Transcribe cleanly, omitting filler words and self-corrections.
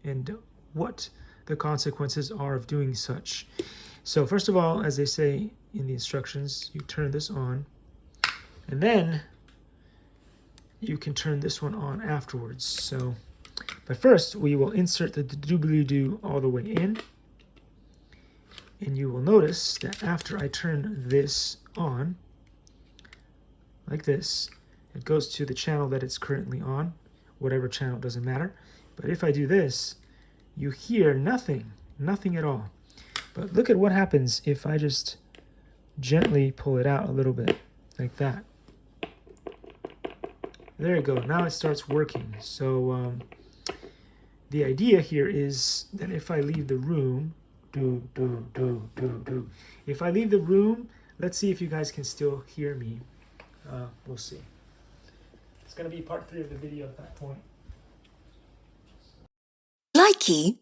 and what the consequences are of doing such. So first of all, as they say in the instructions, you turn this on, and then you can turn this one on afterwards. So, but first we will insert the doobly-doo all the way in, and you will notice that after I turn this on, like this, it goes to the channel that it's currently on, whatever channel, doesn't matter. But if I do this, you hear nothing, nothing at all. But look at what happens if I just gently pull it out a little bit, like that. There you go, now it starts working. So the idea here is that if I leave the room, if I leave the room, let's see if you guys can still hear me. We'll see. It's going to be part 3 of the video at that point. Likey.